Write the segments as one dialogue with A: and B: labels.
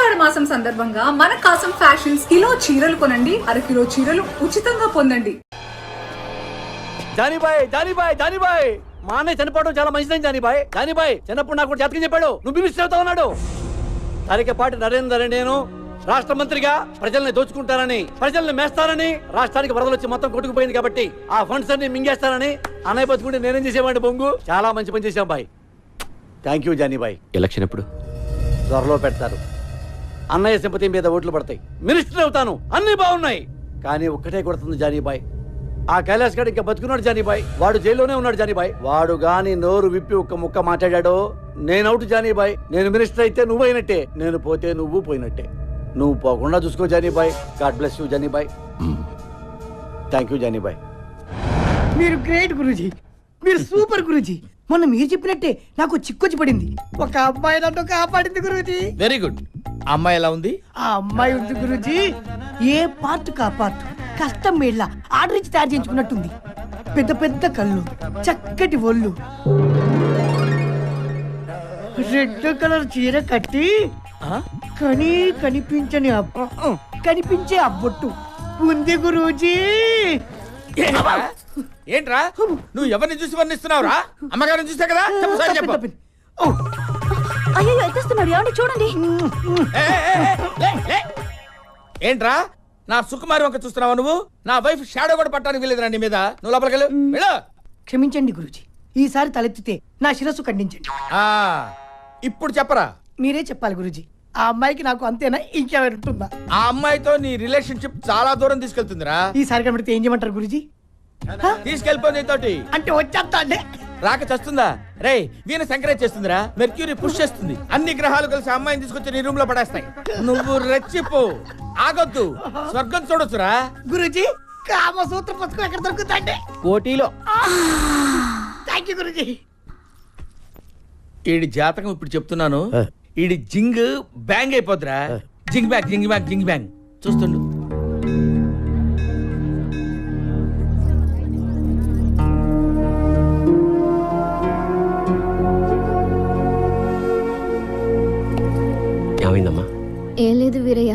A: ఆషాఢ మాసం సందర్భంగా మన కాసం ఫ్యాషన్స్ కిలో చీరలు కొనండి, అరకిలో చీరలు ఉచితంగా పొందండి.
B: జానీబాయ్ మా అన్నయ్య చనిపోవడం చాలా మంచిదని జానీబాయ్ చిన్నప్పుడు నాకు జాతకం చెప్పాడు, నువ్వు మినిస్టర్ అవుతా ఉన్నాడు. తరికపాటి నరేందర్ నేను రాష్ట్ర మంత్రిగా ప్రజల్ని దోచుకుంటానని, ప్రజల్ని మేస్తానని, రాష్ట్రానికి వరదలు వచ్చి మొత్తం కొట్టుకుపోయింది కాబట్టి ఆ ఫండ్స్ అన్ని మింగేస్తానని అన్నయ్య బతుకుంటే నేనేం చేసేవాడిని బొంగు. చాలా మంచి పని చేశాం బాయ్. థ్యాంక్ యూ జానీబాయ్.
C: ఎలక్షన్ ఎప్పుడు?
B: త్వరలో పెడతారు. అన్నయ్య సింపతి మీద ఓట్లు పడతాయి, మినిస్టర్ అవుతాను, అన్ని బాగున్నాయి. కానీ ఒక్కటే కొడుతుంది జానీబాయ్, ఆ కైలాస్ గారు ఇంకా బతుకున్నాడు జానీబాయ్. వాడు జైల్లోనే ఉన్నాడు జానీబాయ్. వాడు గాని నోరు విప్పి ఒక్క ముక్క మాట్లాడాడో నేను అవుట్ జానీబాయ్. నేను మినిస్టర్ అయితే నువ్వు అయినట్టే, నేను పోతే నువ్వు పోయినట్టే. నువ్వు పోకుండా చూసుకో Jani Bhai. God bless you Jani Bhai. Thank you Jani Bhai.
D: మీరు గ్రేట్ గురూజీ, మీరు సూపర్ గురూజీ. మొన్న మీరు చెప్పినట్టే నాకు చిక్కొచ్చి పడింది. ఒక అమ్మాయి నన్ను కాపాడింది గురూజీ.
C: Very good. అమ్మాయి ఎలా ఉంది?
D: ఆ అమ్మాయి ఉంది గురూజీ, ఏ పార్ట్ కా పార్ట్ కష్టం మేళ్ళ ఆర్డర్ ఇచ్చి తయారు చేయించుకున్నట్టుంది. పెద్ద పెద్ద కళ్ళు, చక్కటి ఒళ్ళు, రెడ్ కలర్ చీర కట్టి కనిపించే అబ్బొట్టు ఉంది గురూజీ.
C: ఏంట్రా నువ్వు ఎవరిని చూసి వర్ణిస్తున్నావురా? అమ్మగారిని చూసా కదా. చెప్పు.
E: అయ్యో ఎత్తేస్తున్నాడు, ఏమండి చూడండి.
C: ఏంట్రా నా సుకుమారి వంక చూస్తున్నావా నువ్వు? నా వైఫ్ షాడో కూడా పట్టడానికి వెళ్ళేదిరా నీ మీద. నువ్వు లోపలికి వెళ్ళు.
D: క్షమించండి గురూజీ, ఈసారి తలెత్తితే నా శిరస్సు ఖండించండి.
C: ఇప్పుడు చెప్పరా.
D: మీరే చెప్పాలి గురూజీ. ఆ అమ్మాయికి నాకు అంతేనా, ఇంకెవరు ఉంటుందా?
C: ఆ అమ్మాయితో నీ రిలేషన్షిప్ చాలా దూరం తీసుకెళ్తుందిరా.
D: ఈసారి కనబడితే ఏం చేయమంటారు గురూజీ?
C: తీసుకెళ్ళిపోయి తోటి
D: అంటే వచ్చేస్తా అంటే
C: రాక చస్తుందా? రే వీణ సంక్రేజ్ చేస్తుందిరా, మెర్క్యూరీ పుష్ చేస్తుంది. అన్ని గ్రహాలు కలిసి అమ్మాయిని తీసుకొచ్చి నీ రూమ్ లో పడేస్తాయి. నువ్వు రెచ్చిపో, ఆగొద్దు, స్వర్గం చూడొచ్చురా.
D: గురూజీ కామసూత్ర పుస్తకం ఎక్కడ దొరుకుతాండి?
C: కోటిలో.
D: థ్యాంక్ యూ గురూజీ.
C: ఈడి జాతకం ఇప్పుడు చెప్తున్నాను, ఈడి జింగ్ బ్యాంగ్ అయిపోద్దిరా. జింగ్ బ్యాంగ్ చూస్తుండు.
F: ఏమైందమ్మా?
E: ఏం లేదు వీరయ్య,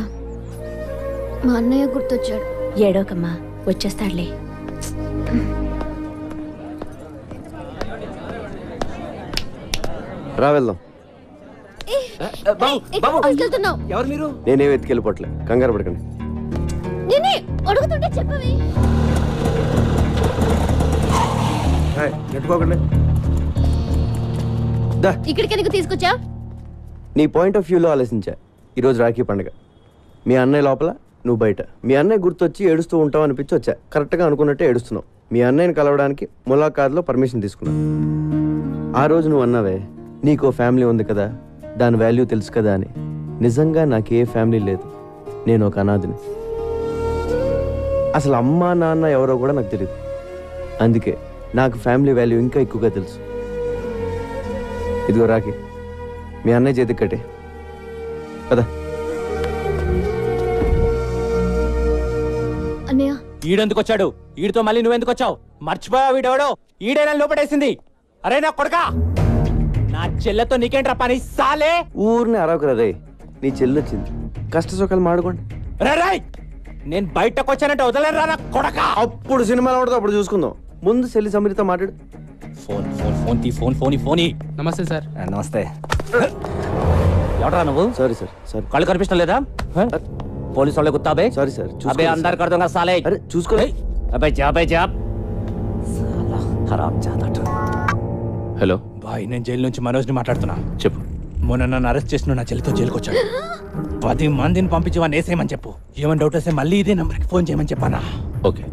E: మా అన్నయ్య గుర్తొచ్చాడు.
G: ఏడోకమ్మా, వచ్చేస్తాడులే.
F: రా వెళ్దాం.
B: ఎవరు మీరు?
F: నేనేం ఎత్తుకెళ్ళిపోవట్లే, కంగారు పడకండి.
E: నేనే అడుగుతుంటే చెప్పవే.
F: నెట్టుకోకండి.
E: ఇక్కడికి ఎందుకు తీసుకొచ్చా?
F: నీ పాయింట్ ఆఫ్ వ్యూలో ఆలోచించా. ఈరోజు రాఖీ పండుగ, మీ అన్నయ్య లోపల, నువ్వు బయట. మీ అన్నయ్య గుర్తొచ్చి ఏడుస్తూ ఉంటావు అనిపించి వచ్చా. కరెక్ట్గా అనుకున్నట్టే ఏడుస్తున్నావు. మీ అన్నయ్యని కలవడానికి ములాఖాత్లో పర్మిషన్ తీసుకున్నావు. ఆ రోజు నువ్వు అన్నావే, నీకో ఫ్యామిలీ ఉంది కదా, దాని వాల్యూ తెలుసు కదా అని. నిజంగా నాకు ఏ ఫ్యామిలీ లేదు, నేను ఒక అనాథిని. అసలు అమ్మా నాన్న ఎవరో కూడా నాకు తెలియదు. అందుకే నాకు ఫ్యామిలీ వాల్యూ ఇంకా ఎక్కువగా తెలుసు. ఇదిగో రాఖీ, మీ అన్నయ్య చేతికి కట్టే కదా.
E: అన్నయ్య
H: ఈడెందుకు వచ్చాడు? ఈడితో మళ్ళీ నువ్వెందుకు వచ్చావు? మర్చిపోయా వీడెవడో? ఈడైనా లోపడేసింది. అరే నా కొడకా, నా చెల్లెతో నీకేంట్రా పని సాలే?
F: ఊరిని అరవకురా రే, నీ చెల్లొచ్చింది, కష్ట సుఖాలు మాడుకోండి.
H: రాయ్, నేను బయటకు వచ్చానంటే వదలరా నా కొడకా.
F: అప్పుడు సినిమాలో ఉండదు, అప్పుడు చూసుకుందాం. ముందు చెల్లి సమీరితో మాట్లాడు.
H: ఫోన్.
C: నమస్తే సార్.
H: నమస్తే. ఎవడరా నువ్వు?
F: Sorry sir, sorry.
H: కళ్ళు కనిపించడం లేదా? పోలీసు వాళ్ళే గుత్తాబే.
F: Sorry sir.
H: అబే అందరు కడతాం కదా సాలే.
F: అరే చూసుకో.
H: అబే జాబ్ హరామ్ జాదట.
C: హలో
H: బాయ్, నేను జైలు నుంచి మనోజ్ని మాట్లాడుతున్నా.
C: చెప్పు.
H: మొన్న నన్ను అరెస్ట్ చేసిన నా చెల్లితో జైలుకి వచ్చాడు. 10 మందిని పంపించి వాడిని వేసేయమని చెప్పు. ఏమని డౌట్ వస్తే మళ్ళీ ఇదే నెంబర్కి ఫోన్ చేయమని చెప్పానా?
C: ఓకే.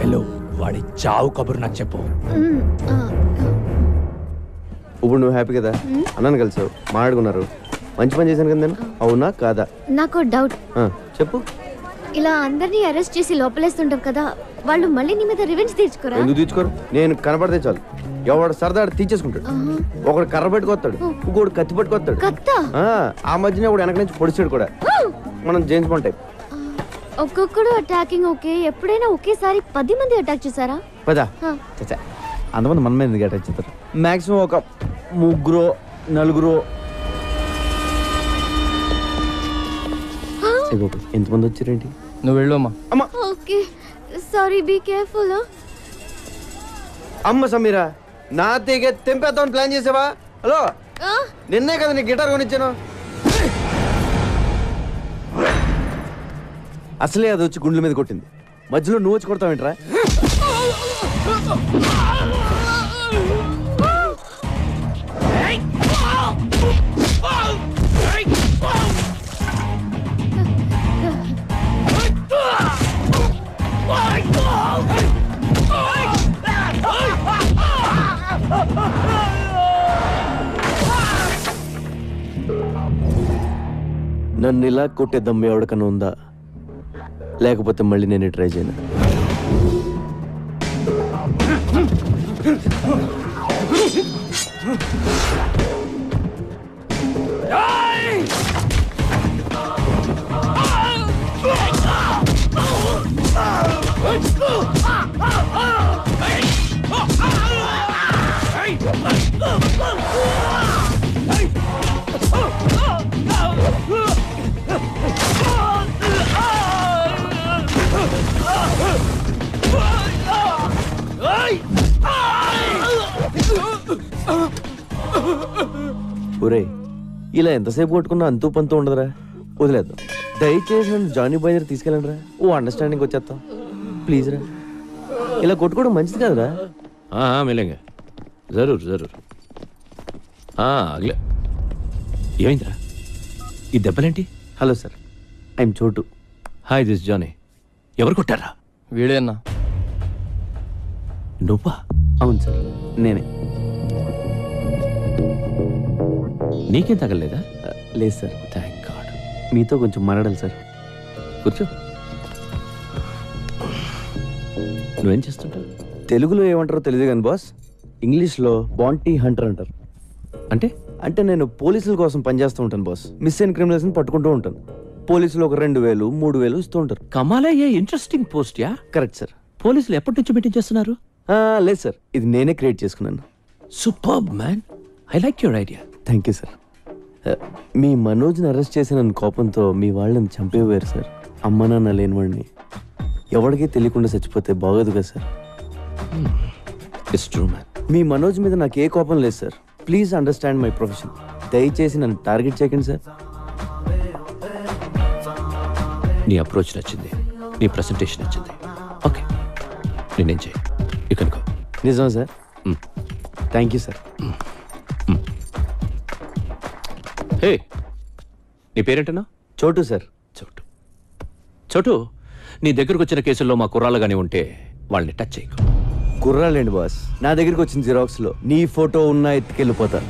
H: హలో, వాడి చావు కబురు నాకు చెప్పు.
F: ఇప్పుడు నువ్వు హ్యాపీ కదా? అన్నాను కలిసావు, మాట్లాడుకున్నారు, మంచి పని చేశాను కదా నేను. అవునా కాదా?
E: నాకు డౌట్.
F: చెప్పు.
E: ఇలా అందరినీ అరెస్ట్ చేసి లోపలేస్తుంటావు కదా, వాళ్ళు మళ్ళీ నీ మీద రివెంజ్ తీర్చుకోరా?
F: ఎందుకు తీర్చుకోరు? నేను కనపడితే చాలు, ఎవడు సరదా తీర్చేసుకుంటాడు. ఒకడు కర్ర పెట్టుకొస్తాడు, ఇంకోడు కత్తి పట్టుకొస్తాడు. ఆ మధ్యన ఒకడు వెనక నుంచి పొడిచాడు కూడా. మనం జేమ్స్ బాండ్ టైప్.
E: ఒక్కొక్కడు అటాకింగ్ ఓకే, ఎప్పుడైనా ఒకేసారి 10 మంది అటాక్ చేశారా?
F: పదా అంతమంది మన మీద ఎందుకు అటాక్ చేస్తారు? మాక్సిమం ఒక 3 4. ఏ బాబు ఎంతమంది వచ్చారేంటి?
C: నువ్వు వెళ్ళు అమ్మా.
F: అమ్మ
E: ఓకే సారీ బీ కేర్ఫుల్.
F: అమ్మ సమీరా, నా తీగ తెంపేద్దామని ప్లాన్ చేసావా? హలో, నిన్నే కదా నీ గిటార్ కొనిచ్చాను. అసలే అది వచ్చి గుండెల మీద కొట్టింది, మధ్యలో నువ్వు వచ్చి కొడతావేంట్రా? నన్ను ఇలా కొట్టే దమ్ము ఎవరికన్నా ఉందా? లేకపోతే మళ్ళీ నేను ట్రై చేయను. ఒరే, ఇలా ఎంతసేపు కొట్టుకున్నా అంతూ పంతూ ఉండదురా, వదిలేద్దాం. దయచేసి నన్ను జానీ బాయ్ దగ్గర తీసుకెళ్ళండి రా, ఓ అండర్స్టాండింగ్ వచ్చేస్తాం ప్లీజ్ రా. ఇలా కొట్టుకోవడం మంచిది కాదురా.
I: మిలేంగా జరూర్ జరూర్. అగలే ఏమైందిరా ఈ దెబ్బలేంటి?
F: Hello sir, I'm Chhotu.
I: Hi this Johnny. ఎవరు కొట్టారా?
C: వీడేనా?
I: నువ్వా?
F: అవును సార్, నేనే.
I: నీకేం తగలలేదా?
F: లేదు సార్.
I: Thank God.
F: మీతో కొంచెం మాట్లాడాలి సార్.
I: కూర్చో. నువ్వేం చేస్తుంటావు?
F: తెలుగులో ఏమంటారో తెలియదు కానీ బాస్, ఇంగ్లీష్లో బాంటీ హంటర్ అంటారు.
I: అంటే
F: అంటే నేను పోలీసుల కోసం పనిచేస్తూ ఉంటాను బాస్. మిస్ అయిన క్రిమినల్స్ని పట్టుకుంటూ ఉంటాను. పోలీసులు ఒక 2,000, 3,000 ఇస్తూ ఉంటారు.
I: కమాలా, ఏ ఇంట్రెస్టింగ్ పోస్ట్ యా.
F: Correct sir.
I: పోలీసులు ఎప్పటి నుంచి మీటింగ్ చేస్తున్నారు?
F: లేదు సార్, ఇది నేనే క్రియేట్ చేసుకున్నాను.
I: Superb man, I like your idea.
F: Thank you sir. మీ మనోజ్ని అరెస్ట్ చేసిన కోపంతో మీ వాళ్ళని చంపేవారు సార్. అమ్మ నాన్న లేనివాడిని ఎవరికీ తెలియకుండా చచ్చిపోతే బాగోదు కదా సార్.
I: It's true man.
F: మీ మనోజ్ మీద నాకు ఏ కోపం లేదు sir. Please understand my profession. దయచేసి నన్ను టార్గెట్ చేయకండి సార్.
I: నీ అప్రోచ్ నచ్చింది, నీ ప్రెసెంటేషన్ నచ్చింది. ఓకే, నేనేం చేయి ఇక్కడికో.
F: నిజమా sir? Thank you sir.
I: Hey, నీ పేరేంటనా?
F: చోటు సార్.
I: చోటు. చోటు, నీ దగ్గరకు వచ్చిన కేసుల్లో మా కుర్రాళ్ళగానే ఉంటే వాళ్ళని టచ్ చేయకు.
F: కుర్రాలేండి బాస్, నా దగ్గరికి వచ్చిన జిరాక్స్లో నీ ఫోటో ఉన్నా ఎత్తుకెళ్ళిపోతారు.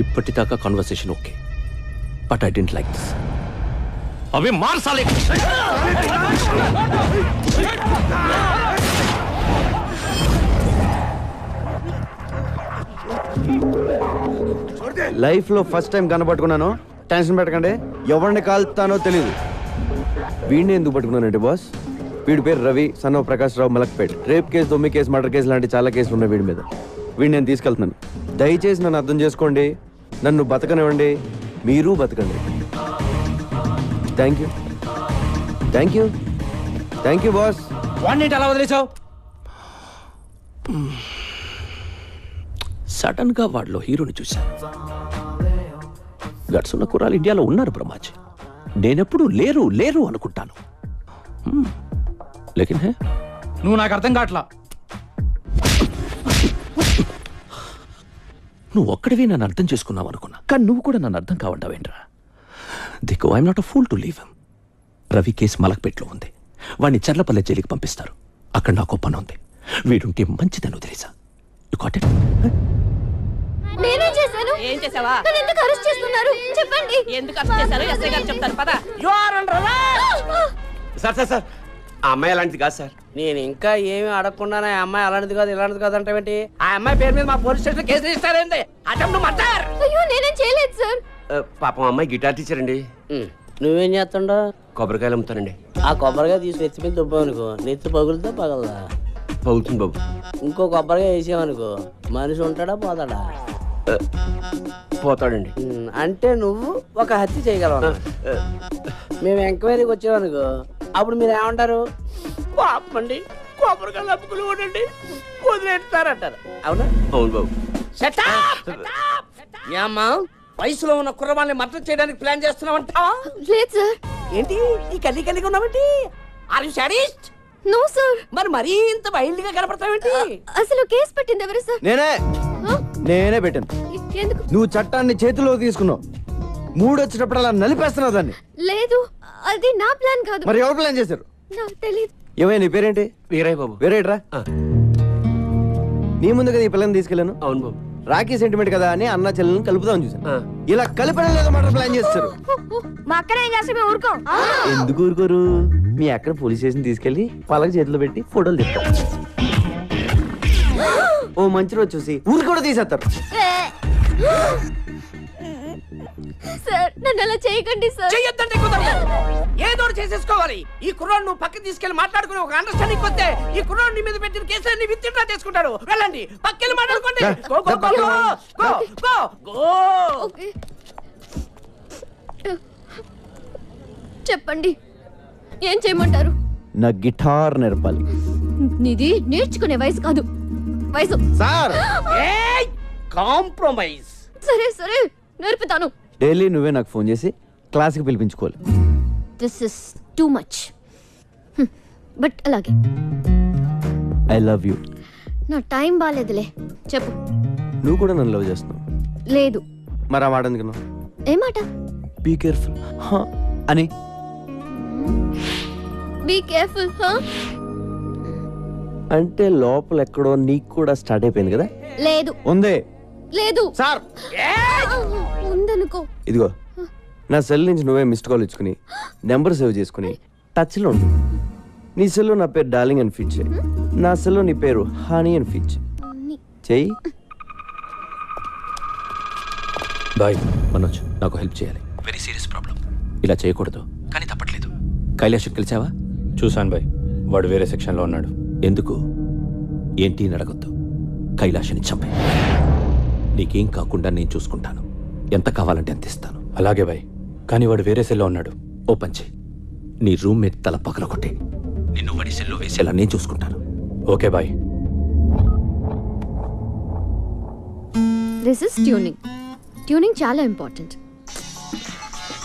I: ఇప్పటిదాకా conversation okay, but I don't like this. అవి మార్చాలి.
F: లైఫ్లో ఫస్ట్ టైం కనపట్టుకున్నాను. టెన్షన్ పెట్టకండి, ఎవరిని కాల్తానో తెలీదు. వీడిని ఎందుకు పట్టుకున్నానంటే బాస్, వీడి పేరు Ravi, son of Prakash Rao, Malakpet. Rape case, దొమ్మి కేసు, మర్డర్ కేసు లాంటి చాలా కేసులు ఉన్నాయి వీడి మీద. వీడిని నేను తీసుకెళ్తున్నాను. దయచేసి నన్ను అర్థం చేసుకోండి, నన్ను బతకనివ్వండి, మీరు బతకండి. Thank you, thank you, thank you boss.
H: వాడిని అలా వదిలేసావు?
I: సడన్ గా వాడిలో హీరోని చూశాను. గట్స్ ఉన్న కుర్రాలు ఇండియాలో ఉన్నారు బ్రహ్మాజీ. నేనెప్పుడు లేరు లేరు అనుకుంటాను. లేకిన్ హే,
H: నువ్వు నాకు అర్థం కావట్లా.
I: నువ్వు ఒక్కడివి నన్ను అర్థం చేసుకున్నావు అనుకున్నా, కానీ నువ్వు కూడా నన్ను అర్థం కావడ్డావేంట్రా? దిక్కు I'm not a fool to leave him. Ravi case మలక్పేట్లో ఉంది, వాడిని చర్లపల్లె జైలుకి పంపిస్తారు. అక్కడ నాకు పని ఉంది. వీడుంటే మంచిదని వదిలేసా. You got it?
E: నేనేం చేశాను?
G: ఏం చేసావా?
E: నన్ను ఎందుకు అరెస్ట్ చేస్తున్నారు? చెప్పండి.
G: ఎందుకు అరెస్ట్ చేశారో ఎస్ఐ గారు చెప్తారు. పద.
J: సార్ సార్ సార్, ఆ అమ్మాయి అలాంటిది కాదు సార్.
K: నేను ఇంకా ఏమి అడగకుండానే ఆ అమ్మాయి అలాంటిది కాదు ఇలాంటిది కాదు అంటే ఆ అమ్మాయి పేరు మీద మా పోలీస్ స్టేషన్ కేసు ఇస్తారేంటి? Attempt murder.
E: అయ్యో నేనేం చేయలేదు సార్.
J: పాపం అమ్మాయి గిటార్ టీచర్ అండి.
K: నువ్వేం చేస్తుండో?
J: కొబ్బరికాయలు అమ్ముతానండి.
K: ఆ కొబ్బరికాయ తీసి నెత్తి మీద దుబ్బావనుకో, నెత్తి పగులుతో పగలదా?
J: పగులుతుంది బాబు.
K: ఇంకో కొబ్బరికాయ వేసామనుకో, మనిషి ఉంటాడా పోతాడా?
J: పోతాడండి.
K: అంటే నువ్వు ఒక హత్య చేయగలవు అన్నమాట. మేము ఎంక్వైరీకి వచ్చామనుకో అప్పుడు మీరు ఏమంటారు? పాపండి కొబ్బరికాయలు అప్పుకులు ఉండండి వదిలేస్తారంటారు. అవునా?
J: అవును బాబు.
K: Shut up! ఏ అమ్మా వయసులో ఉన్న కుర్రవాళ్ళని మర్డర్ చేయడానికి ప్లాన్ చేస్తున్నావంటా?
E: లేదు సార్.
K: ఏంటి ఈ కల్లి కలిగి ఉన్నావేంటి? Are you sadist?
E: No sir.
K: మరి మరీ ఇంత వైల్డ్ గా కనపడతావేంటి?
E: అసలు కేసు పెట్టింది ఎవరు సార్?
F: నేనే పెట్టాను.
E: ఎందుకు?
F: నువ్వు చట్టాన్ని చేతిలోకి తీసుకున్నావు. మూడొచ్చినప్పుడు అలా నలిపేస్తున్నావు దాన్ని.
E: లేదు, అది నా ప్లాన్ కాదు.
F: మరి ఎవరు ప్లాన్ చేశారు?
E: నాకు తెలియదు.
F: ఏమైనా నీ పేరేంటి?
J: వీరయ్య బాబు.
F: వేరేట్రా? నీ ముందు కదా ఈ పిల్లని తీసుకెళ్ళాను.
J: అవును బాబు.
F: రాఖీ సెంటిమెంట్ కదా అని అన్న చెల్లెలను కలుపుదామని చూసాను. ఇలా కలిపడం లేదో మాట ప్లాన్ చేస్తారు.
E: మా అక్కడ ఏం చేస్తే మేము ఊరుకోం.
F: ఎందుకు ఊరుకోరు? మీ అక్కడ పోలీస్ స్టేషన్ తీసుకెళ్లి పలక చేతిలో పెట్టి ఫోటోలు తీస్తారు. ఓ మంచి రోజు చూసి ఊరు కూడా తీసేస్తారు.
E: సార్ నన్ను అలా చేయకండి సార్.
K: చెయ్యొద్దంటే కుదరదు. ఏదో చేసేసుకోవాలి. ఈ కుర్రాడు నువ్వు పక్కకి తీసుకెళ్లి మాట్లాడుకుని ఒక అండర్స్టాండింగ్ వస్తే ఈ కుర్రాడు నీ మీద పెట్టిన కేసులన్నీ విత్డ్రా చేసుకుంటారు. వెళ్ళండి పక్కకి మాట్లాడుకోండి. Go go go go go go.
E: Okay చెప్పండి, ఏం చేయమంటారు?
F: నా గిటార్ నేర్పాలి.
E: నీది నేర్చుకునే వయసు కాదు, వయసు.
F: సార్
K: ఏయ్ కాంప్రమైజ్.
E: సరే సరే నేర్పుతాను.
F: డైలీ నువ్వే నాకు ఫోన్ చేసి క్లాస్కి పిలిపించుకోవాలి.
E: This is too much. But అలాగే.
F: I love you.
E: నా టైం బాగాలేదులే. చెప్పు.
F: నువ్వు కూడా నన్ను లవ్ చేస్తున్నావు.
E: లేదు.
F: మరి ఆ మాట ఎందుకు?
E: ఏ మాట?
F: బీ కేర్ఫుల్ అని.
E: బీ కేర్ఫుల్
F: అంటే లోపల ఎక్కడో నీకు కూడా స్టార్ట్ అయిపోయింది కదా?
E: లేదు.
F: ఉందే.
E: లేదు
F: సార్.
E: ఉందనుకో.
F: ఇదిగో నా సెల్ నుంచి నువ్వే మిస్డ్ కాల్ ఇచ్చుకుని నెంబర్ సేవ్ చేసుకుని టచ్లో ఉండు. నీ సెల్లో నా పేరు డార్లింగ్ అని ఫీచ్ చేయి. నా సెల్లో నీ పేరు హనీ అని ఫీచ్ చెయ్యి.
I: బాయ్ మనోజ్, నాకు హెల్ప్ చేయాలి. Very serious problem. ఇలా చేయకూడదు కానీ తప్పట్లేదు. కైలాష్ కలిసావా?
H: చూశాను బాయ్, వాడు వేరే సెక్షన్లో ఉన్నాడు.
I: ఎందుకు ఏంటి అని అడగొద్దు. కైలాష్ని చంపే. నీకేం కాకుండా నేను చూసుకుంటాను. ఎంత కావాలంటే ఎంత ఇస్తాను.
H: అలాగే బాయ్, కానీ వాడు వేరే సెల్లో ఉన్నాడు.
I: ఓపెన్ చేయి. నీ రూమ్మేట్ తల పగల కొట్టే నిన్ను వాడి సెల్లో వేసేలా నేను చూసుకుంటాను.
H: Okay boy.
E: This is tuning. Tuning చాలా important.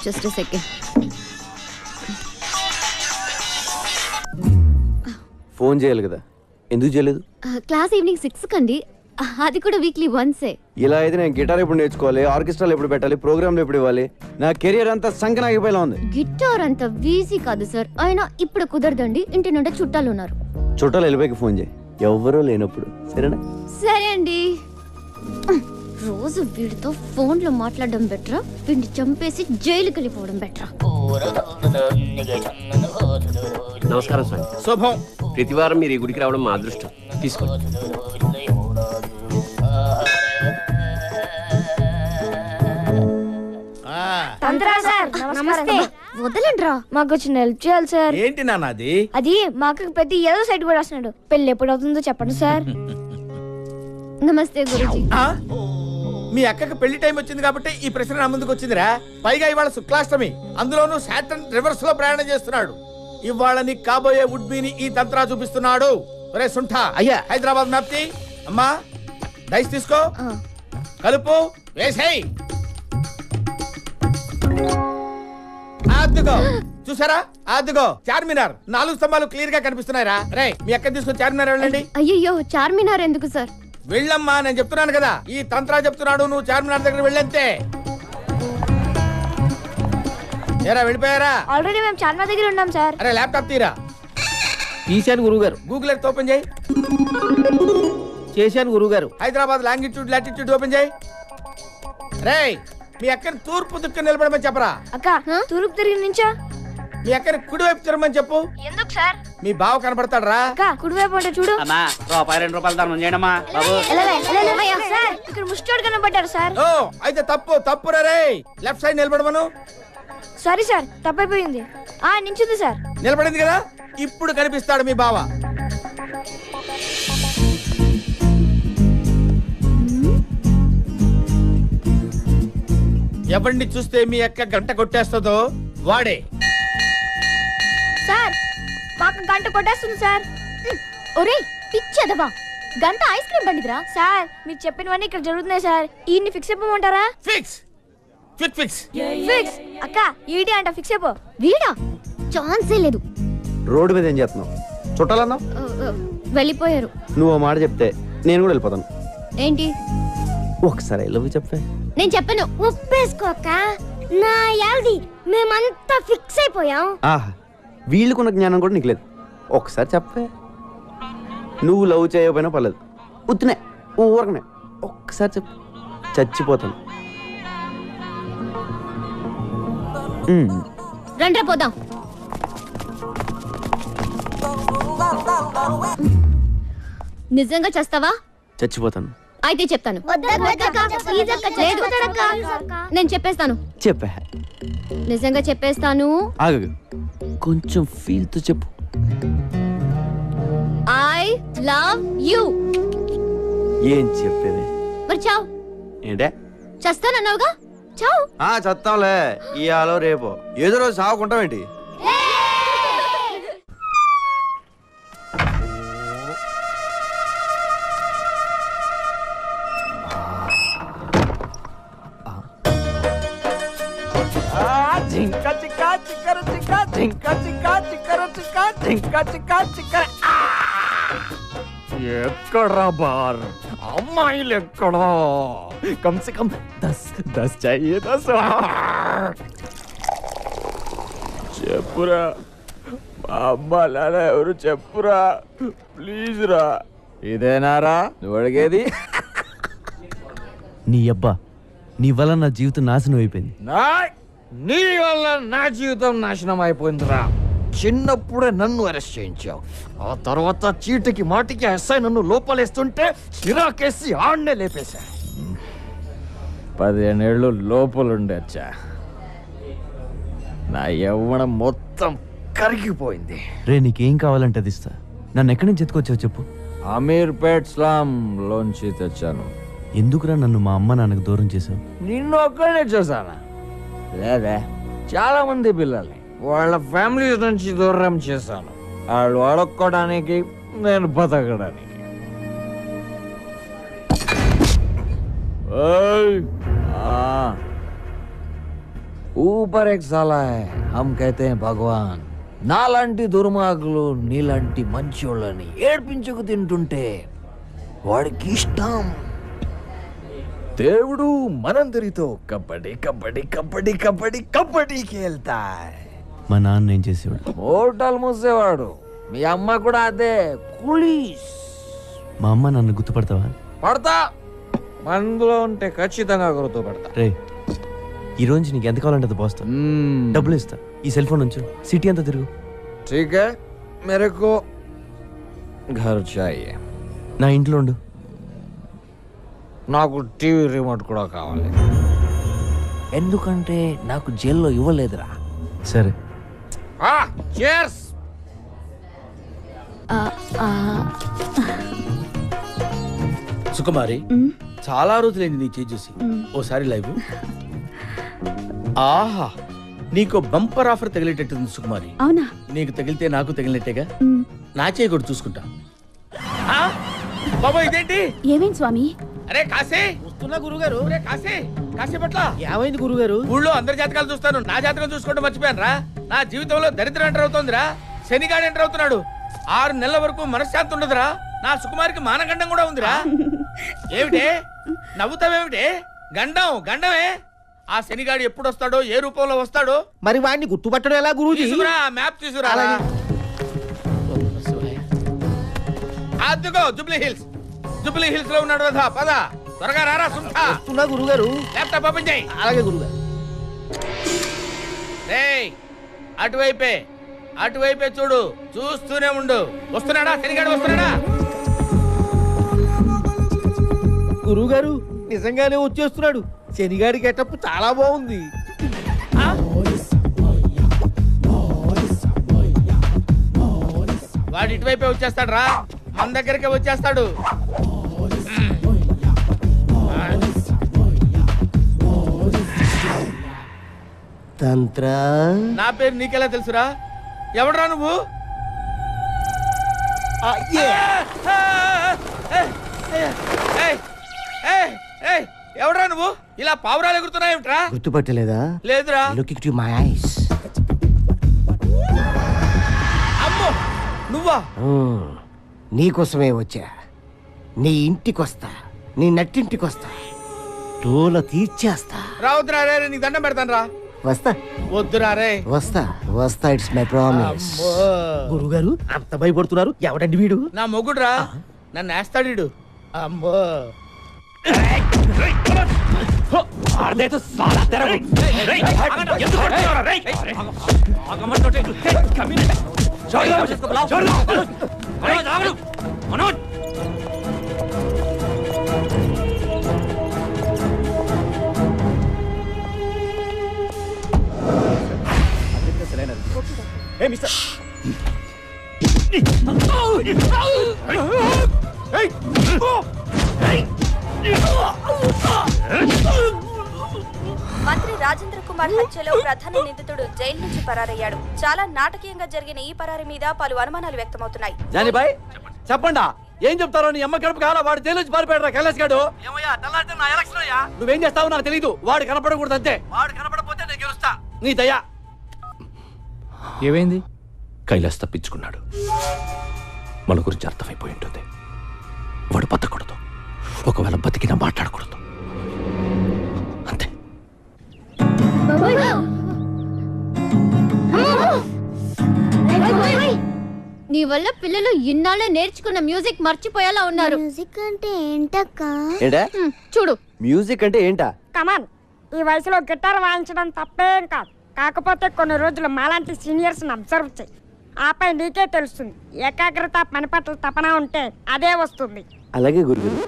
E: Just a second.
F: Phone చేయాలి కదా, ఎందుకు చేయలేదు?
E: క్లాస్ ఈవినింగ్ 6 కండి. అది కూడా వీక్లీ వన్సే.
F: ఇలా అయితే నేను గిటార్ ఎప్పుడు నేర్చుకోవాలి, ఆర్కెస్ట్రాలు ఎప్పుడు పెట్టాలి, ప్రోగ్రాంలు ఎప్పుడు ఇవ్వాలి? నా కెరియర్ అంతా సంకనాగిపోయేలా ఉంది.
E: గిటార్ అంత వీజీ కాదు సార్. అయినా ఇప్పుడు కుదరదండి, ఇంటి నుండి చుట్టాలు ఉన్నారు.
F: చుట్టాలు వెళ్ళిపోయి ఫోన్ చేయి, ఎవరూ లేనప్పుడు. సరేనా?
E: సరే అండి. రోజు వీడితో ఫోన్లో మాట్లాడడం బెటరా, వీడిని చంపేసి జైలుకి వెళ్ళిపోవడం బెటరా?
J: నమస్కారం స్వామి.
C: శుభం.
J: ప్రతి వారం మీరు ఈ గుడికి రావడం మా అదృష్టం. తీసుకోండి.
E: నమస్తే. వదలండ్రా, మాకు చిన్న హెల్ప్ చేయాలి సార్.
C: ఏంటి నాన్నది?
E: అది మా అక్కకి పెద్ద ఏదో సైడ్ కూడా వస్తున్నాడు. పెళ్ళి ఎప్పుడు అవుతుందో చెప్పండి సార్. నమస్తే గురుజీ.
C: మీ అక్కకి పెళ్లి టైం వచ్చింది కాబట్టి ఈ ప్రశ్న నా ముందుకు వచ్చిందిరా. పైగా ఇవాళ శుక్లాష్టమి, అందులోనూ సాటర్న్ రివర్స్ లో ప్రయాణం చేస్తున్నాడు. ఇవాళ నీకు కాబోయే వుడ్బీని ఈ తంత్రా చూపిస్తున్నాడు. ఒరే సుంఠా, అయ్యా హైదరాబాద్ మ్యాప్ తీ. అమ్మా డైస్ తీసుకో, కలుపు, వేసేయ్. అద్దుగో, చూసారా? అద్దుగో చార్మినార్ 4 స్తంభాలు క్లియర్ గా కనిపిస్తున్నాయిరా. రే మీ అక్కని తీసుకొని చార్మినార్ వెళ్ళండి.
E: అయ్యయ్యో, చార్మినార్ ఎందుకు సార్?
C: వెళ్ళమ్మా, నేను చెప్తున్నాను కదా, ఈ తంత్రా చెప్తున్నాడు, నువ్వు చార్మినార్ దగ్గర వెళ్ళంతే. ఏరా వెళ్ళిపోయారా?
E: ఆల్రెడీ మేము చార్మినార్ దగ్గర ఉన్నాం సార్.
C: అరే ల్యాప్టాప్ తీరా.
K: తీశాను గురువు గారు.
C: గూగుల్ ఎర్త్ ఓపెన్ చేయి.
K: చేశాను గురువు గారు.
C: హైదరాబాద్ లాంగిట్యూడ్ లాటిట్యూడ్ ఓపెన్ చేయి. రే మీ అక్కని తూర్పు దిక్కు నిలబడమని చెప్పరా.
E: అక్క తూర్పు తిరిగి నుంచా?
C: మీ అక్కని కుడివైపు తిరగమని చెప్పు.
E: ఎందుకు సార్?
C: మీ బావ కనపడతాడు రా.
E: అక్క కుడివైపు అంటే చూడు.
K: అమ్మా ₹1 2 ధర్మం చేయండి అమ్మా బాబు.
E: సార్ ఇక్కడ ముష్టోడు కనబడ్డారు సార్.
C: ఓ అయితే తప్పు రే. లెఫ్ట్ సైడ్ నిలబడమను.
E: సారీ సార్, తప్పైపోయింది. నించుంది సార్.
C: నిలబడింది కదా, ఇప్పుడు కనిపిస్తాడు మీ బావ. ఎవరిని చూస్తే మీ అక్క గంట కొట్టేస్తుందో వాడే.
E: సార్ మాకు గంట కొట్టేస్తుంది సార్. ఒరేయ్ పిచ్చదవా, గంట ఐస్ క్రీమ్ బండిదిరా. సార్ మీరు చెప్పినవన్నీ ఇక్కడ జరుగుతున్నాయి సార్. ఈయన్ని ఫిక్స్ అయిపోమంటారా?
C: ఫిక్స్ ఫిక్స్ ఫిక్స్
E: ఫిక్స్ అక్క ఈడి అంట ఫిక్స్ అయిపో. వీడా ఛాన్సే లేదు.
F: రోడ్డు మీద ఏం చేస్తున్నావు? చుట్టాలన్నావు,
E: వెళ్ళిపోయారు.
F: నువ్వు ఓ మాట చెప్తే నేను కూడా వెళ్ళిపోతాను.
E: ఏంటి?
F: ఒకసారి ఐ లవ్ యూ చెప్పే.
E: నేను చెప్పను. ఒప్పేసుకోక నా యాది మేమంతా ఫిక్స్ అయిపోయాం.
F: ఆహా, వీళ్ళకున్న జ్ఞానం కూడా నీకు లేదు. ఒకసారి చెప్పే. నువ్వు లవ్ చేయకపోయినా పర్లేదు, ఉత్తునే ఊరకనే ఒక్కసారి చెప్పు, చచ్చిపోతాను.
E: రండ్రా పోదాం. నిజంగా చేస్తావా?
F: చచ్చిపోతాను.
E: అయితే చెప్తాను. లేదు, నేను చెప్పేస్తాను.
F: చెప్పే.
E: నిజంగా చెప్పేస్తాను.
F: ఆగు, కొంచెం ఫీల్ తో చెప్పు.
E: I love you.
F: ఏం చెప్పేది?
E: మరి చావు.
F: ఏంటే?
E: చస్తానన్నావుగా, చావు.
F: చస్తాంలే, ఇయాలో రేపో ఏదో రోజు సాగుకుంటామేంటి?
K: జింక చిక్క చిక్కర చిక్క జింక చిక్క చిక్కర చిక్క జింక చిక్క చిక్కర.
H: ఎక్కడా బార్ అమ్మాయిలు ఎక్కడా? కమ్ సే కమ్ 10 चाहिए 10. చెప్పురా మా అమ్మ నాన్న ఎవరు చెప్పురా ప్లీజ్ రా. ఇదేనారా నువ్వు అడిగేది?
F: నీ అబ్బా, నీ వల్ల నా జీవితం నాశనం అయిపోయింది.
H: నీ వల్ల నా జీవితం నాశనం అయిపోయిందిరా. చిన్నప్పుడే నన్ను అరెస్ట్ చేయించావు, ఆ తర్వాత చీటికి మాటికి ఎస్ఐ నన్ను లోపలేస్తుంటే చిరాకేసి ఆడనే లేపేశా. 15 ఏళ్ళు లోపలుండొచ్చా. నా యవ్వనం మొత్తం కరిగిపోయింది.
F: రే, నీకేం కావాలంటే అది ఇస్తా. నన్ను ఎక్కడి నుంచి ఎత్తుకొచ్చావు చెప్పు.
H: అమీర్పేట్ స్లామ్ లోంచి తెచ్చాను.
F: ఎందుకురా నన్ను మా అమ్మ నాన్నకు దూరం చేసావు?
H: నిన్ను ఒక్కడే చూసానా? లేదా, చాలా మంది పిల్లల్ని వాళ్ళ ఫ్యామిలీస్ నుంచి దూరం చేశాను. వాళ్ళు అడుక్కోవడానికి, నేను బతకడానికి. ऊपर एक साला है, हम कहते हैं भगवान. నాలాంటి దుర్మార్గులు నీలాంటి మంచోళ్ళని ఏడ్పించుకు తింటుంటే వాడికి ఇష్టం. దేవుడు మనందరితో కబడ్డీ కబడ్డీ కబడ్డీ కబడ్డీ కబడ్డీ కేల్తా.
F: మా నాన్న ఏం చేసేవాడు?
H: హోటల్ మూసేవాడు. మీ అమ్మ కూడా అదే, కులీస్.
F: మా అమ్మ నన్ను గుర్తుపడతావా?
H: పడతా, మందులో ఉంటే ఖచ్చితంగా గుర్తుపడతా.
F: రే, ఈ రోజు నీకు ఎంత కావాలంటే అది పోస్తా. డబ్బులు ఇస్తా. ఈ సెల్ ఫోన్ ఉంచు, సిటీ అంతా తిరుగు.
H: ठीक है, मेरे को घर चाहिए.
F: నా ఇంట్లో ఉండు.
H: నాకు టీవీ రిమోట్ కూడా కావాలి, ఎందుకంటే నాకు జైల్లో ఇవ్వలేదురా.
F: సరే.
H: cheers.
C: సుకుమారి, చాలా రోజులైంది నీ చేయి చూసి. ఓసారి లైవ్. ఆహా, నీకు బంపర్ ఆఫర్ తగిలేటట్టుంది సుకుమారి.
A: అవునా?
C: నీకు తగిలితే నాకు తగిలినట్టేగా. నా చేయి కూడా చూసుకుంటా. బాబా, ఇదేంటి?
A: ఏమైంది స్వామి?
C: అరే కాశీ,
K: వస్తున్నా గురుగారు.
C: అరే కాశీ, కాశీ పట్ల
K: ఏమైంది గురుగారు?
C: ఊళ్ళో అందరి జాతకాలు చూస్తాను, నా జాతకం చూసుకోవడం మర్చిపోయాను రా. నా జీవితంలో దరిద్రం ఎంటర్ అవుతోందిరా. శనిగాడు ఎంటర్ అవుతున్నాడు. 6 నెలల వరకు మనశ్శాంతి ఉండదురా. నా సుకుమారికి మానగండం కూడా ఉందిరా. ఏమిటే నవ్వుతావేమిటే? గండం గండమే. ఆ శనిగాడు ఎప్పుడు వస్తాడో, ఏ రూపంలో వస్తాడో.
K: మరి వాడిని గుర్తుపట్టడం ఎలా గురూజీ?
C: తీసుకురా, మ్యాప్ తీసుకురా. అదిగో జూబ్లీ హిల్స్. జూబ్లీ హిల్స్ లో ఉన్నాడు కదా. పద త్వరగా రారా. సుంఠా,
K: వస్తున్నా గురుగారు.
C: ల్యాప్టాప్ ఓపెన్ చేయి.
K: అలాగే గురుగారు.
C: రేయ్, అటువైపే అటువైపే చూడు, చూస్తూనే ఉండు. వస్తున్నాడా శనిగాడు? వస్తున్నాడా?
K: గురుగారు నిజంగానే వచ్చేస్తున్నాడు. శనిగాడి గెటప్ చాలా బాగుంది.
C: వాడు ఇటువైపే వచ్చేస్తాడు రా. మన దగ్గరికి వచ్చేస్తాడు.
D: తంత్ర
C: నా పేరు నీకెలా తెలుసురా? ఎవడరా నువ్వు? ఎవడరా నువ్వు? ఇలా పావురాలు ఎగురుతున్నాయేమిట్రా?
D: గుర్తుపట్టలేదా?
C: లేదురా.
D: Look it my eyes.
C: అమ్మో నువ్వా?
D: నీకోసమే వచ్చా. నీ ఇంటికొస్తా, నీ నట్టింటికొస్తా, తోల తీర్చేస్తా.
C: రావద్దురా రే, నీకు దండం పెడతాను రా.
D: వస్తా
C: వద్దురా రే.
D: వస్తా వస్తా, ఇట్స్ మై ప్రామిస్. గురుగారు అంత భయపడుతున్నారు, ఎవడండి వీడు?
C: నా మొగుడురా, నన్ను వేస్తాడు వీడు. అమ్మో
L: మంత్రి రాజేంద్ర కుమార్ హత్యలో ప్రధాన నిందితుడు జైలు నుంచి పరారయ్యాడు. చాలా నాటకీయంగా జరిగిన ఈ పరారి మీద పలు అనుమానాలు వ్యక్తమవుతున్నాయి.
B: జానీబాయ్ చెప్పండా, ఏం చెప్తారో? నీ అమ్మ కడుపు కావాలా? వాడు జైలు నుంచి పారిపోయాడు కైలాస్ గాడు. నువ్వేం చేస్తావో నాకు తెలీదు. వాడు కనపడకూడదు అంతే. వాడు కనపడపోతే నేను గెలుస్తా. నీ దయా.
I: ఏమైంది? కైలాస్ తప్పించుకున్నాడు. మన గురించి అర్థమైపోయి ఉంటుంది. వాడు బతకూడదు. ఒకవేళ బతికినా మాట్లాడకూడదు. అంతే.
E: నీ వల్ల పిల్లలు ఇన్నాళ్ళే నేర్చుకున్న మ్యూజిక్ మర్చిపోయేలా ఉన్నారు.
L: మ్యూజిక్ అంటే ఏంటక్క?
F: ఏంటా?
E: చూడు,
F: మ్యూజిక్ అంటే ఏంటా?
M: కమాన్, ఈ వయసులో గిటార్ వాయించడం తప్పేం కాదు. కాకపోతే కొన్ని రోజులు మాలాంటి సీనియర్స్ అబ్జర్వ్ చేయి. ఆపై నీకే తెలుస్తుంది. ఏకాగ్రత, పని పట్ల తపన ఉంటే అదే వస్తుంది.
F: అలాగే గురుగారు,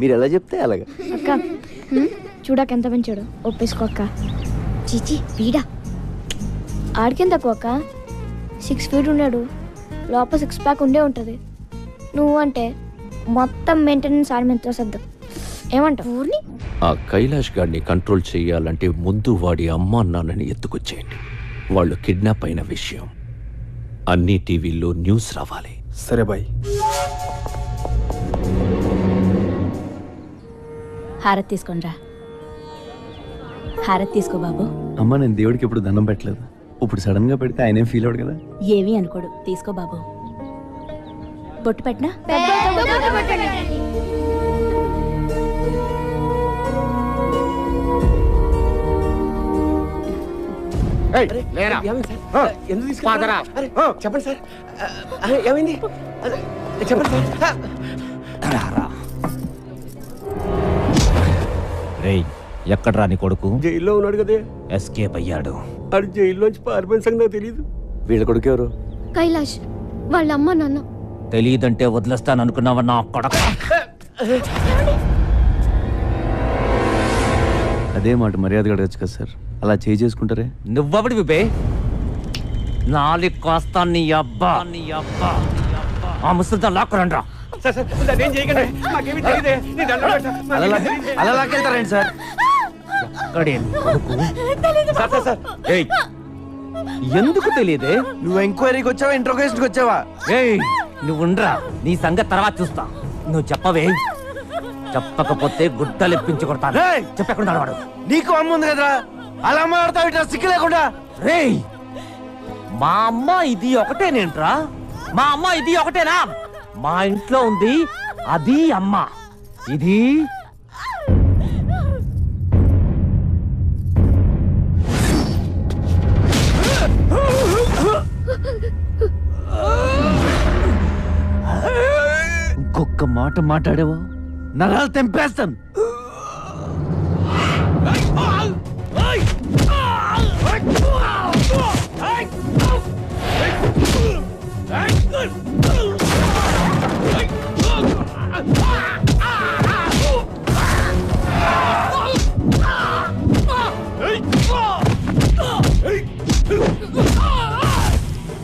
F: మీరు ఎలా చెప్తే అలాగే.
E: అక్క చూడక ఎంత పెంచాడు. ఒప్పేసుకో అక్క. చీచి వీడా ఆడికెంతకు అక్క? 6 feet ఉన్నాడు. లోపల 6 pack ఉండే ఉంటుంది. నువ్వు అంటే మొత్తం మెయింటెనెన్స్ ఆడి మీద తోసద్దు. ఏమంటావు? ఊరిని
I: ఆ కైలాష్ గాడిని కంట్రోల్ చేయాలంటే ముందు వాడి అమ్మా నాన్నని ఎత్తుకొచ్చేయండి. వాళ్ళు కిడ్నాప్ అయిన విషయం అన్ని టీవీల్లో న్యూస్ రావాలి.
F: సరే బాయ్.
L: హారతి తీసుకోండిరా. హారతి తీసుకో బాబు.
F: అమ్మ, నేను దేవుడికి ఎప్పుడు దండం పెట్టలేదు. ఇప్పుడు సడన్ గా పెడితే ఆయన ఏం ఫీల్ అవడు కదా.
L: ఏమీ అనుకోడు. తీసుకో బాబు. బొట్టు పెట్టినా?
C: లేరా పాదరా.
K: చెప్పండి సార్, ఏమైంది? చెప్పండి సార్.
H: ఎక్కడ్రా నీ కొడుకు?
B: జైల్లో ఉన్నాడు కదే.
H: ఎస్కేప్ అయ్యాడు.
B: అది జైల్లోంచి పారిపోయిన సంగతి నాకు తెలియదు.
F: వీళ్ళ కొడుకు ఎవరు?
E: కైలాష్ వాళ్ళ అమ్మ నాన్న.
H: తెలియదంటే వదిలేస్తాననుకున్నావా నా కొడక?
F: అదే మాట మర్యాదగా అడగచ్చు కదా సార్. అలా చేసుకుంటారే.
H: నువ్వబడి విబే నాలి కాస్తా నీ అబ్బా ఆ ముసలితో లాక్కురండ్రా.
F: అలా లాక్కెళ్తారండి సార్.
H: ఎందుకు తెలియదే?
F: నువ్వు ఎంక్వైరీకి వచ్చావా, ఇంట్రోగేషన్కి వచ్చావా?
H: నువ్వుండ్రా, నీ సంగతి తర్వాత చూస్తా. నువ్వు చెప్పవే. చెప్పకపోతే గుడ్డలిప్పించి కొడతాను. చెప్పకుండా వాడు.
F: నీకు అమ్మ ఉంది కదరా, అలా మాడతావు ఇట్లా సిక్కు లేకుండా.
H: రేయ్, మా అమ్మ ఇది ఒకటేనేంట్రా? మా అమ్మ ఇది ఒకటేనా? మా ఇంట్లో ఉంది అది అమ్మ, ఇది
F: ఇంకొక మాట మాట్లాడేవో నరాలు తెంపేస్తాను.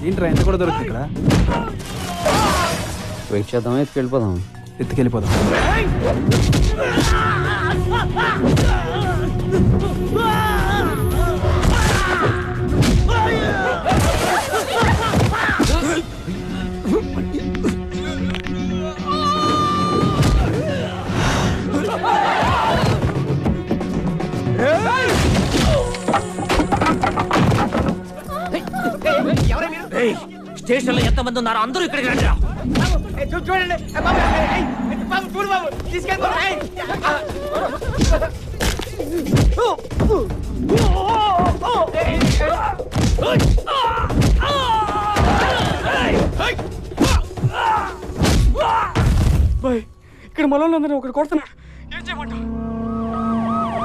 F: ఏంట్రా ఎంత కూడా దొరుకుతుంది ఇక్కడ? వెయిట్ చేద్దామా, ఎత్తుకెళ్ళిపోదాం? ఎత్తుకెళ్ళిపోదాం.
G: స్టేషన్ లో ఎంతమంది ఉన్నారో అందరూ ఇక్కడికి రండి రా.
K: చూడండి బాబు, బాబు చూడు బాబు, తీసుకెళ్ళి బాబు.
D: ఇక్కడ మనోళ్ళందరూ ఒకటి కొడుతున్నారు.